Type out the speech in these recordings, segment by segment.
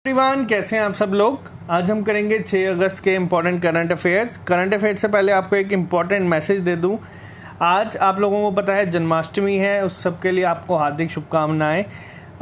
Everyone, कैसे हैं आप सब लोग। आज हम करेंगे 6 अगस्त के इम्पोर्टेंट करंट अफेयर्स से पहले आपको एक इम्पॉर्टेंट मैसेज दे दूं। आज आप लोगों को पता है जन्माष्टमी है, उस सब के लिए आपको हार्दिक शुभकामनाएं।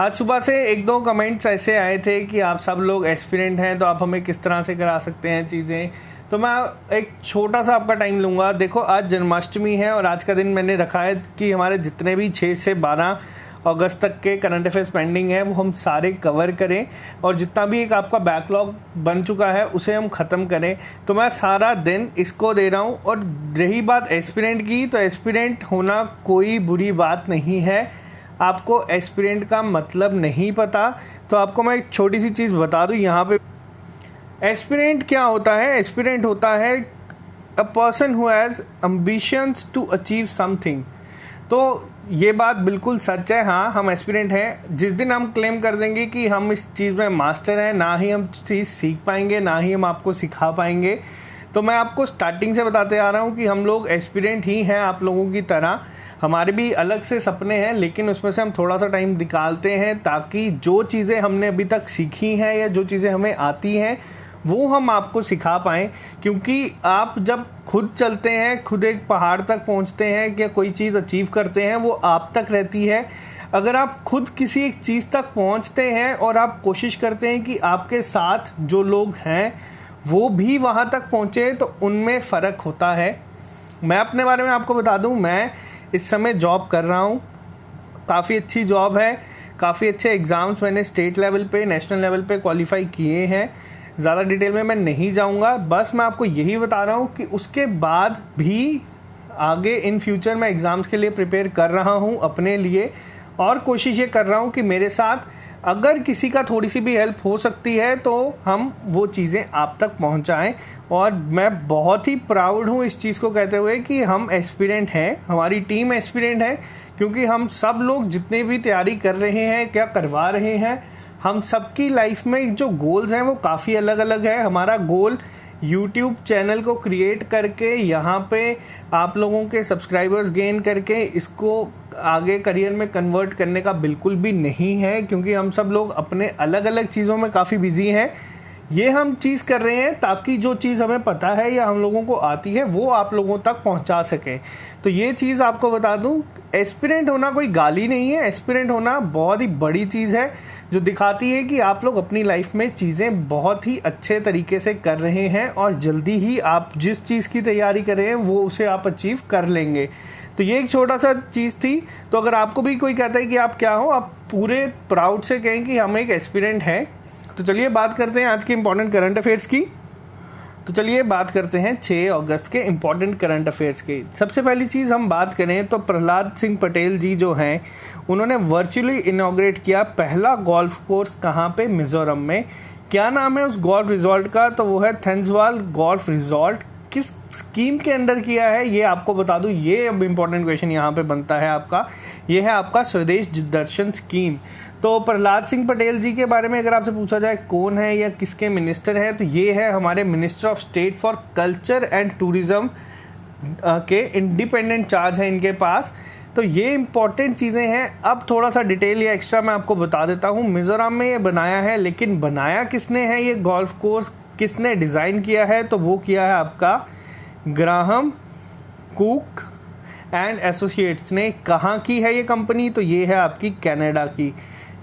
आज सुबह से एक दो कमेंट्स ऐसे आए थे कि आप सब लोग एस्पिरेंट हैं तो आप हमें किस तरह से करा सकते हैं चीज़ें। तो मैं एक छोटा सा आपका टाइम लूँगा। देखो, आज जन्माष्टमी है और आज का दिन मैंने रखा है कि हमारे जितने भी 6 से 12 अगस्त तक के करंट अफेयर्स पेंडिंग है वो हम सारे कवर करें और जितना भी एक आपका बैकलॉग बन चुका है उसे हम ख़त्म करें। तो मैं सारा दिन इसको दे रहा हूँ। और रही बात एस्पिरेंट की, तो एस्पिरेंट होना कोई बुरी बात नहीं है। आपको एस्पिरेंट का मतलब नहीं पता तो आपको मैं एक छोटी सी चीज़ बता दूँ यहाँ पे। एस्पिरेंट क्या होता है? एस्पिरेंट होता है a person who has ambitions to achieve something. तो ये बात बिल्कुल सच है। हाँ, हम एस्पिरेंट हैं। जिस दिन हम क्लेम कर देंगे कि हम इस चीज़ में मास्टर हैं, ना ही हम चीज़ सीख पाएंगे, ना ही हम आपको सिखा पाएंगे। तो मैं आपको स्टार्टिंग से बताते आ रहा हूँ कि हम लोग एस्पिरेंट ही हैं आप लोगों की तरह। हमारे भी अलग से सपने हैं, लेकिन उसमें से हम थोड़ा सा टाइम निकालते हैं ताकि जो चीज़ें हमने अभी तक सीखी हैं या जो चीज़ें हमें आती हैं वो हम आपको सिखा पाएँ। क्योंकि आप जब खुद चलते हैं, खुद एक पहाड़ तक पहुंचते हैं या कोई चीज़ अचीव करते हैं, वो आप तक रहती है। अगर आप खुद किसी एक चीज़ तक पहुंचते हैं और आप कोशिश करते हैं कि आपके साथ जो लोग हैं वो भी वहां तक पहुंचे, तो उनमें फ़र्क होता है। मैं अपने बारे में आपको बता दूं, मैं इस समय जॉब कर रहा हूं। काफ़ी अच्छी जॉब है, काफ़ी अच्छे एग्ज़ाम्स मैंने स्टेट लेवल पे, नेशनल लेवल पे क्वालिफाई किए हैं। ज़्यादा डिटेल में मैं नहीं जाऊंगा, बस मैं आपको यही बता रहा हूं कि उसके बाद भी आगे इन फ्यूचर मैं एग्ज़ाम्स के लिए प्रिपेयर कर रहा हूं अपने लिए। और कोशिश ये कर रहा हूं कि मेरे साथ अगर किसी का थोड़ी सी भी हेल्प हो सकती है तो हम वो चीज़ें आप तक पहुंचाएं। और मैं बहुत ही प्राउड हूं इस चीज़ को कहते हुए कि हम एस्पिरेंट हैं, हमारी टीम एस्पिरेंट है। क्योंकि हम सब लोग जितने भी तैयारी कर रहे हैं, क्या करवा रहे हैं, हम सबकी लाइफ में जो गोल्स हैं वो काफ़ी अलग अलग है। हमारा गोल यूट्यूब चैनल को क्रिएट करके यहाँ पे आप लोगों के सब्सक्राइबर्स गेन करके इसको आगे करियर में कन्वर्ट करने का बिल्कुल भी नहीं है। क्योंकि हम सब लोग अपने अलग अलग चीज़ों में काफ़ी बिजी हैं। ये हम चीज़ कर रहे हैं ताकि जो चीज़ हमें पता है या हम लोगों को आती है वो आप लोगों तक पहुंचा सकें। तो ये चीज़ आपको बता दूं, एस्पिरेंट होना कोई गाली नहीं है। एस्पिरेंट होना बहुत ही बड़ी चीज़ है जो दिखाती है कि आप लोग अपनी लाइफ में चीज़ें बहुत ही अच्छे तरीके से कर रहे हैं और जल्दी ही आप जिस चीज़ की तैयारी कर रहे हैं वो उसे आप अचीव कर लेंगे। तो ये एक छोटा सा चीज़ थी। तो अगर आपको भी कोई कहता है कि आप क्या हो, आप पूरे प्राउड से कहें कि हम एक एस्पिरेंट हैं। तो चलिए बात करते हैं आज के इम्पोर्टेंट करंट अफेयर्स की। तो चलिए बात करते हैं 6 अगस्त के इम्पोर्टेंट करंट अफेयर्स की। सबसे पहली चीज़ हम बात करें तो प्रहलाद सिंह पटेल जी जो हैं उन्होंने वर्चुअली इनॉग्रेट किया पहला गोल्फ कोर्स। कहाँ पे? मिजोरम में। क्या नाम है उस गोल्फ रिजॉर्ट का? तो वो है थेंसवाल गोल्फ रिजॉर्ट। किस स्कीम के अंडर किया है ये आपको बता दूं। ये अब इम्पोर्टेंट क्वेश्चन यहाँ पे बनता है आपका। ये है आपका स्वदेश दर्शन स्कीम। तो प्रहलाद सिंह पटेल जी के बारे में अगर आपसे पूछा जाए कौन है या किसके मिनिस्टर हैं, तो ये है हमारे minister of state for culture and tourism के इंडिपेंडेंट चार्ज है इनके पास। तो ये इंपॉर्टेंट चीज़ें हैं। अब थोड़ा सा डिटेल या एक्स्ट्रा मैं आपको बता देता हूँ। मिजोरम में ये बनाया है, लेकिन बनाया किसने है ये गोल्फ कोर्स, किसने डिज़ाइन किया है? तो वो किया है आपका ग्राहम कुक एंड एसोसिएट्स ने। कहाँ की है ये कंपनी? तो ये है आपकी कनाडा की।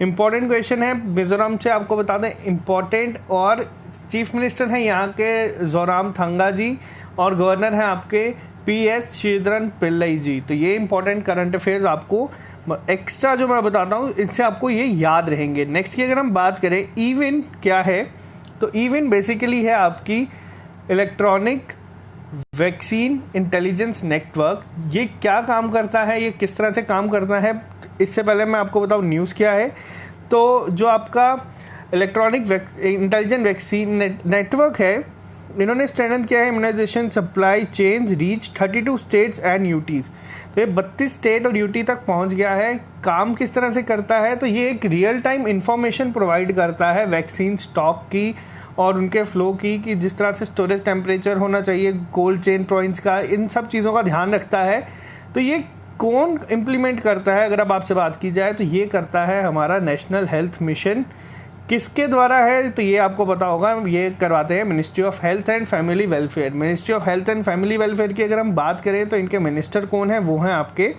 इम्पॉर्टेंट क्वेश्चन है मिजोरम से, आपको बता दें इम्पॉर्टेंट। और चीफ मिनिस्टर हैं यहाँ के जोरामथंगा जी और गवर्नर हैं आपके PS श्रीधरन पिल्लई जी। तो ये इंपॉर्टेंट करंट अफेयर्स आपको एक्स्ट्रा जो मैं बताता हूँ इनसे आपको ये याद रहेंगे। नेक्स्ट की अगर हम बात करें ईविन क्या है, तो ईविन बेसिकली है आपकी इलेक्ट्रॉनिक वैक्सीन इंटेलिजेंस नेटवर्क। ये क्या काम करता है, ये किस तरह से काम करता है, इससे पहले मैं आपको बताऊँ न्यूज़ क्या है। तो जो आपका इलेक्ट्रॉनिक इंटेलिजेंट वैक्सीन नेटवर्क है, इन्होंने स्ट्रेंथन किया है immunization supply chains reach 32 states and UTs. तो ये 32 स्टेट और यूटी तक पहुंच गया है। काम किस तरह से करता है? तो ये एक रियल टाइम इंफॉर्मेशन प्रोवाइड करता है वैक्सीन स्टॉक की और उनके फ्लो की, कि जिस तरह से स्टोरेज टेम्परेचर होना चाहिए, कोल्ड चेन पॉइंट्स का, इन सब चीज़ों का ध्यान रखता है। तो ये कौन इम्प्लीमेंट करता है? अगर अब आपसे बात की जाए तो ये करता है हमारा नेशनल हेल्थ मिशन किसके द्वारा है तो ये आपको पता होगा, ये करवाते हैं ministry of health and family welfare. Ministry of health and family welfare की अगर हम बात करें तो इनके मिनिस्टर कौन है, वो हैं आपके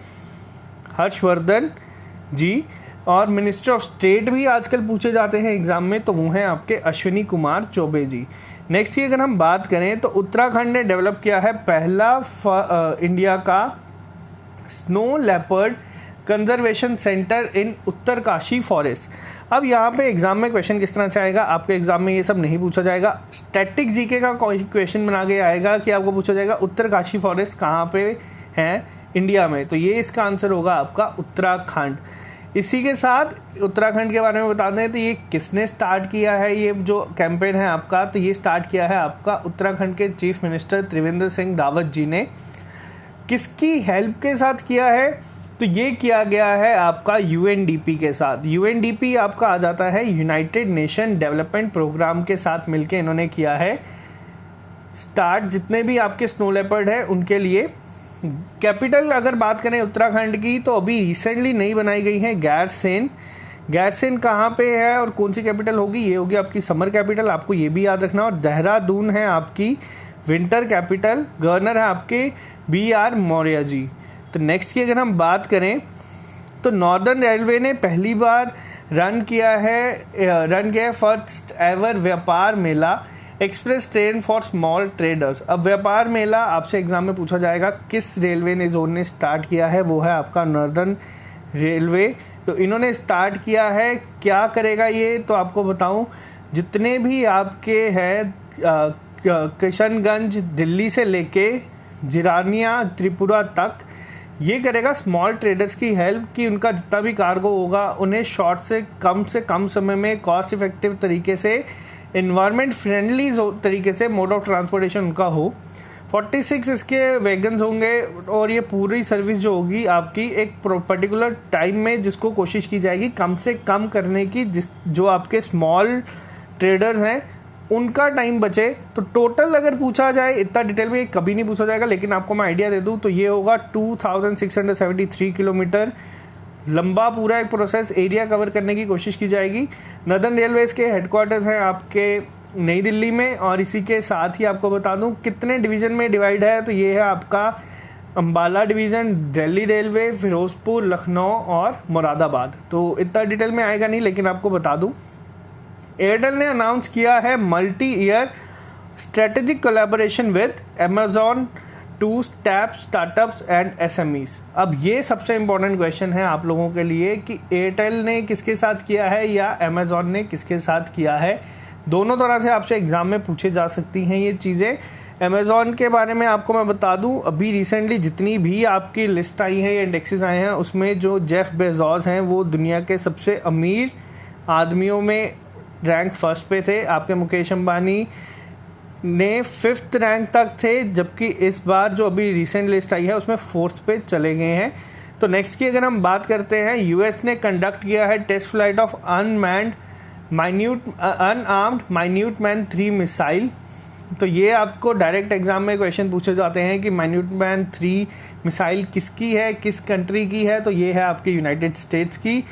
हर्षवर्धन जी। और मिनिस्टर ऑफ स्टेट भी आजकल पूछे जाते हैं एग्जाम में, तो वो हैं आपके अश्विनी कुमार चौबे जी। नेक्स्ट की अगर हम बात करें तो उत्तराखंड ने डेवलप किया है पहला इंडिया का स्नो लेपर्ड कंजर्वेशन सेंटर इन उत्तरकाशी फॉरेस्ट। अब यहाँ पे एग्जाम में क्वेश्चन किस तरह से आएगा, आपके एग्जाम में ये सब नहीं पूछा जाएगा, स्टैटिक जीके का कोई क्वेश्चन बना के आएगा कि आपको पूछा जाएगा उत्तरकाशी फॉरेस्ट कहाँ पे है इंडिया में, तो ये इसका आंसर होगा आपका उत्तराखंड। इसी के साथ उत्तराखंड के बारे में बता दें तो ये किसने स्टार्ट किया है, ये जो कैंपेन है आपका, तो ये स्टार्ट किया है आपका उत्तराखंड के चीफ मिनिस्टर त्रिवेंद्र सिंह रावत जी ने। किसकी हेल्प के साथ किया है, तो ये किया गया है आपका यूएनडीपी के साथ। यूएनडीपी आपका आ जाता है यूनाइटेड नेशन डेवलपमेंट प्रोग्राम के साथ मिलके इन्होंने किया है स्टार्ट, जितने भी आपके स्नो लेपर्ड है उनके लिए। कैपिटल अगर बात करें उत्तराखंड की तो अभी रिसेंटली नई बनाई गई है गैरसेन। गैरसेन कहाँ पे है और कौन सी कैपिटल होगी, ये होगी आपकी समर कैपिटल, आपको ये भी याद रखना। और देहरादून है आपकी विंटर कैपिटल, गवर्नर है आपके BR मौर्य जी। तो नेक्स्ट की अगर हम बात करें तो नॉर्दर्न रेलवे ने पहली बार रन किया है फर्स्ट एवर व्यापार मेला express train for small traders. अब व्यापार मेला आपसे एग्जाम में पूछा जाएगा किस रेलवे ने जोन ने स्टार्ट किया है, वो है आपका नॉर्दर्न रेलवे। तो इन्होंने स्टार्ट किया है, क्या करेगा ये तो आपको बताऊं, जितने भी आपके हैं किशनगंज दिल्ली से लेके जिरानिया त्रिपुरा तक, ये करेगा स्मॉल ट्रेडर्स की हेल्प कि उनका जितना भी कार्गो होगा उन्हें शॉर्ट से कम समय में कॉस्ट इफेक्टिव तरीके से इन्वायरमेंट फ्रेंडली तरीके से मोड ऑफ ट्रांसपोर्टेशन उनका हो। 46 इसके वैगन्स होंगे और ये पूरी सर्विस जो होगी आपकी एक पर्टिकुलर टाइम में, जिसको कोशिश की जाएगी कम से कम करने की, जो आपके स्मॉल ट्रेडर्स हैं उनका टाइम बचे। तो टोटल अगर पूछा जाए, इतना डिटेल में कभी नहीं पूछा जाएगा, लेकिन आपको मैं आइडिया दे दूं तो ये होगा 2673 किलोमीटर लंबा पूरा एक प्रोसेस एरिया कवर करने की कोशिश की जाएगी। नॉर्दर्न रेलवेज के हेडक्वार्टर्स हैं आपके नई दिल्ली में। और इसी के साथ ही आपको बता दूं कितने डिवीजन में डिवाइड है, तो ये है आपका अंबाला डिवीजन, दिल्ली रेलवे, फिरोजपुर, लखनऊ और मुरादाबाद। तो इतना डिटेल में आएगा नहीं, लेकिन आपको बता दूं एयरटेल ने अनाउंस किया है multi year strategic collaboration with Amazon to tap startups and SMEs। अब ये सबसे इंपॉर्टेंट क्वेश्चन है आप लोगों के लिए कि एयरटेल ने किसके साथ किया है या अमेजॉन ने किसके साथ किया है। दोनों तरह से आपसे एग्जाम में पूछे जा सकती हैं ये चीज़ें। अमेजॉन के बारे में आपको मैं बता दूं, अभी रिसेंटली जितनी भी आपकी लिस्ट आई है या इंडेक्सेस आए हैं, उसमें जो जेफ बेजोस हैं वो दुनिया के सबसे अमीर आदमियों में रैंक फर्स्ट पे थे। आपके मुकेश अंबानी ने 5th रैंक तक थे, जबकि इस बार जो अभी रिसेंट लिस्ट आई है उसमें 4th पे चले गए हैं। तो नेक्स्ट की अगर हम बात करते हैं, यूएस ने कंडक्ट किया है test flight of unarmed Minuteman 3 missile. तो ये आपको डायरेक्ट एग्जाम में क्वेश्चन पूछे जाते हैं कि माइन्यूट मैन 3 मिसाइल किसकी है, किस कंट्री की है, तो ये है आपके यूनाइटेड स्टेट्स की।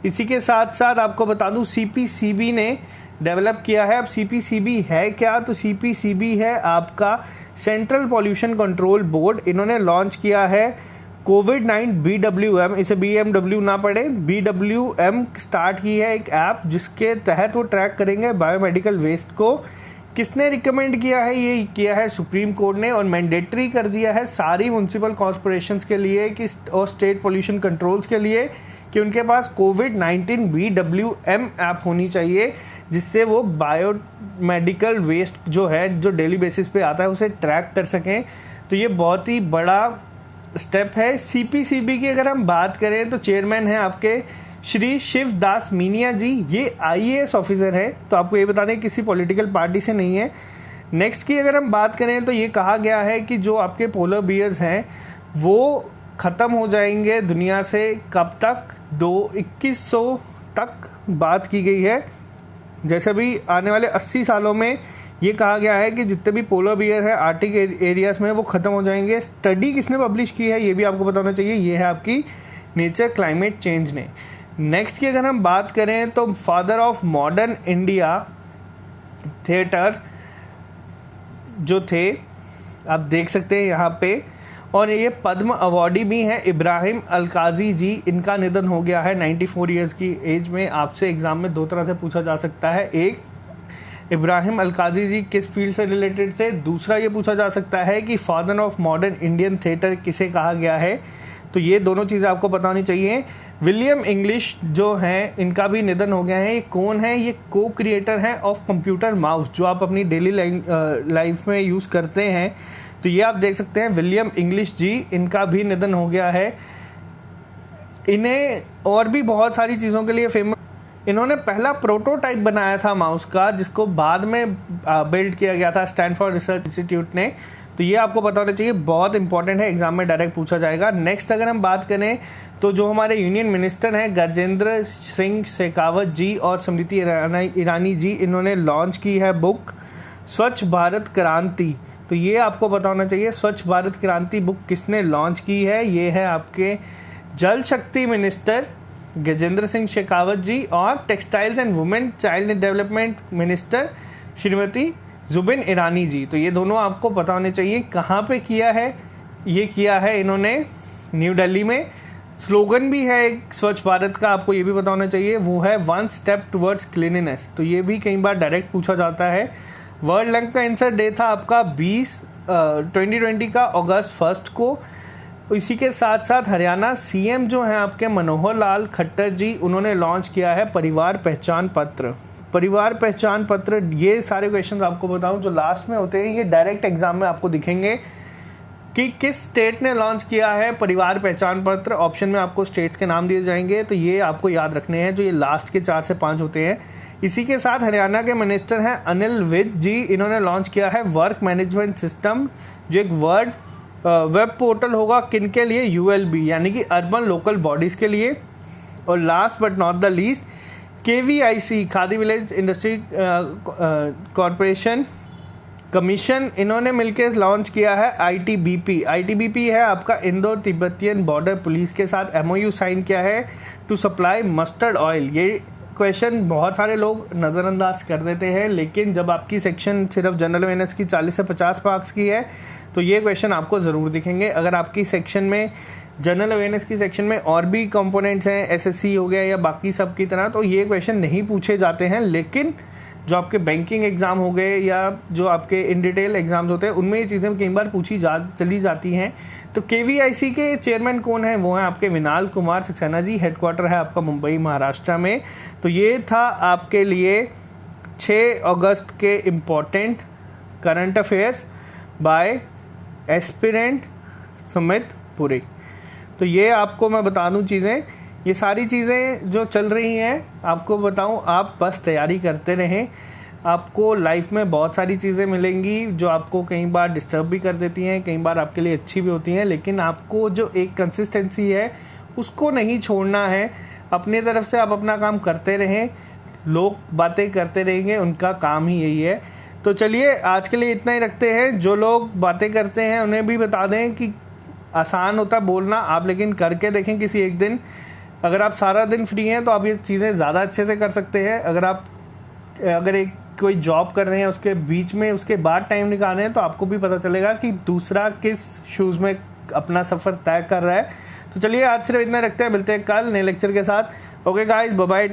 इसी के साथ साथ आपको बता दूं CPCB ने डेवलप किया है। अब CPCB है क्या, तो CPCB है आपका सेंट्रल पॉल्यूशन कंट्रोल बोर्ड। इन्होंने लॉन्च किया है कोविड-9 BWM, इसे BMW ना पड़े, BWM स्टार्ट की है एक ऐप, जिसके तहत वो ट्रैक करेंगे बायोमेडिकल वेस्ट को। किसने रिकमेंड किया है, ये किया है सुप्रीम कोर्ट ने, और मैंडेटरी कर दिया है सारी म्यूनिसिपल कॉर्पोरेशन्स के लिए कि और स्टेट पॉल्यूशन कंट्रोल्स के लिए कि उनके पास कोविड-19 BWM ऐप होनी चाहिए, जिससे वो बायोमेडिकल वेस्ट जो है, जो डेली बेसिस पे आता है, उसे ट्रैक कर सकें। तो ये बहुत ही बड़ा स्टेप है। CPCB की अगर हम बात करें तो चेयरमैन है आपके श्री शिवदास मीनिया जी, ये IAS ऑफिसर है। तो आपको ये बता दें किसी पॉलिटिकल पार्टी से नहीं है। नेक्स्ट की अगर हम बात करें तो ये कहा गया है कि जो आपके पोलर बियर्स हैं वो ख़त्म हो जाएंगे दुनिया से कब तक, 2100 तक बात की गई है। जैसे भी आने वाले 80 सालों में ये कहा गया है कि जितने भी पोलर बियर है आर्टिक एरियाज में वो ख़त्म हो जाएंगे। स्टडी किसने पब्लिश की है ये भी आपको बताना चाहिए, ये है आपकी नेचर क्लाइमेट चेंज ने। नेक्स्ट की अगर हम बात करें तो father of modern India theatre जो थे, आप देख सकते हैं यहाँ पे, और ये पद्म अवार्डी भी हैं, इब्राहिम अलकाजी जी। इनका निधन हो गया है 94 ईयर्स की एज में। आपसे एग्जाम में दो तरह से पूछा जा सकता है, एक इब्राहिम अलकाजी जी किस फील्ड से रिलेटेड थे, दूसरा ये पूछा जा सकता है कि father of modern Indian theatre किसे कहा गया है। तो ये दोनों चीज़ें आपको पता होनी चाहिए। विलियम इंग्लिश जो हैं, इनका भी निधन हो गया है। ये कौन है? ये को क्रिएटर हैं ऑफ कंप्यूटर माउस, जो आप अपनी डेली लाइफ में यूज़ करते हैं। तो ये आप देख सकते हैं विलियम इंग्लिश जी, इनका भी निधन हो गया है। इन्हें और भी बहुत सारी चीज़ों के लिए फेमस, इन्होंने पहला प्रोटोटाइप बनाया था माउस का, जिसको बाद में बिल्ड किया गया था स्टैनफोर्ड रिसर्च इंस्टीट्यूट ने। तो ये आपको पता होना चाहिए, बहुत इंपॉर्टेंट है, एग्जाम में डायरेक्ट पूछा जाएगा। नेक्स्ट अगर हम बात करें तो जो हमारे यूनियन मिनिस्टर हैं गजेंद्र सिंह शेखावत जी और स्मृति ईरानी जी, इन्होंने लॉन्च की है बुक स्वच्छ भारत क्रांति। तो ये आपको पता होना चाहिए, स्वच्छ भारत क्रांति बुक किसने लॉन्च की है? ये है आपके जल शक्ति मिनिस्टर गजेंद्र सिंह शेखावत जी और textiles and women child development minister Shrimati Zubin Irani ji. तो ये दोनों आपको पता होने चाहिए। कहाँ पे किया है? ये किया है इन्होंने न्यू दिल्ली में। स्लोगन भी है एक स्वच्छ भारत का, आपको ये भी पता होना चाहिए, वो है वन स्टेप टुवर्ड्स क्लीनलीनेस। तो ये भी कई बार डायरेक्ट पूछा जाता है। वर्ल्ड लंग कैंसर डे था आपका 2020 का अगस्त 1 को। इसी के साथ साथ हरियाणा सीएम जो हैं आपके मनोहर लाल खट्टर जी, उन्होंने लॉन्च किया है परिवार पहचान पत्र। परिवार पहचान पत्र, ये सारे क्वेश्चंस आपको बताऊं जो लास्ट में होते हैं, ये डायरेक्ट एग्जाम में आपको दिखेंगे कि किस स्टेट ने लॉन्च किया है परिवार पहचान पत्र। ऑप्शन में आपको स्टेट्स के नाम दिए जाएंगे, तो ये आपको याद रखने हैं, जो ये लास्ट के 4 से 5 होते हैं। इसी के साथ हरियाणा के मिनिस्टर हैं अनिल विज जी, इन्होंने लॉन्च किया है वर्क मैनेजमेंट सिस्टम, जो एक वेब पोर्टल होगा किन के लिए? यूएलबी, यानी कि अर्बन लोकल बॉडीज के लिए। और last but not the least KVIC, khadi village industry corporation commission, इन्होंने मिलकर लॉन्च किया है ITBP है आपका इंडो तिब्बतियन बॉर्डर पुलिस के साथ MOU साइन किया है टू सप्लाई मस्टर्ड ऑयल। ये क्वेश्चन बहुत सारे लोग नज़रअंदाज कर देते हैं, लेकिन जब आपकी सेक्शन सिर्फ जनरल अवेयरनेस की 40 से 50 मार्क्स की है तो ये क्वेश्चन आपको ज़रूर दिखेंगे। अगर आपकी सेक्शन में जनरल अवेयरनेस की सेक्शन में और भी कंपोनेंट्स हैं, SSC हो गया या बाकी सब की तरह, तो ये क्वेश्चन नहीं पूछे जाते हैं। लेकिन जो आपके बैंकिंग एग्ज़ाम हो गए या जो आपके इन डिटेल एग्ज़ाम्स होते हैं, उनमें ये चीज़ें कई बार पूछी चली जाती हैं। तो KVIC के चेयरमैन कौन है? वो हैं आपके विनाल कुमार सक्सेना जी। हेडक्वार्टर है आपका मुंबई महाराष्ट्र में। तो ये था आपके लिए 6 अगस्त के important current affairs by aspirant Sumit Puri. तो ये आपको मैं बता दूं चीज़ें, ये सारी चीज़ें जो चल रही हैं आपको बताऊं, आप बस तैयारी करते रहें। आपको लाइफ में बहुत सारी चीज़ें मिलेंगी जो आपको कई बार डिस्टर्ब भी कर देती हैं, कई बार आपके लिए अच्छी भी होती हैं, लेकिन आपको जो एक कंसिस्टेंसी है उसको नहीं छोड़ना है। अपनी तरफ से आप अपना काम करते रहें, लोग बातें करते रहेंगे, उनका काम ही यही है। तो चलिए आज के लिए इतना ही रखते हैं। जो लोग बातें करते हैं उन्हें भी बता दें कि आसान होता बोलना, आप लेकिन करके देखें किसी एक दिन। अगर आप सारा दिन फ्री हैं तो आप ये चीज़ें ज़्यादा अच्छे से कर सकते हैं। अगर एक कोई जॉब कर रहे हैं उसके बीच में उसके बाद टाइम निकाल रहे हैं, तो आपको भी पता चलेगा कि दूसरा किस शूज़ में अपना सफ़र तय कर रहा है। तो चलिए आज सिर्फ इतना रखते हैं, मिलते हैं कल नए लेक्चर के साथ। Okay guys, bye bye.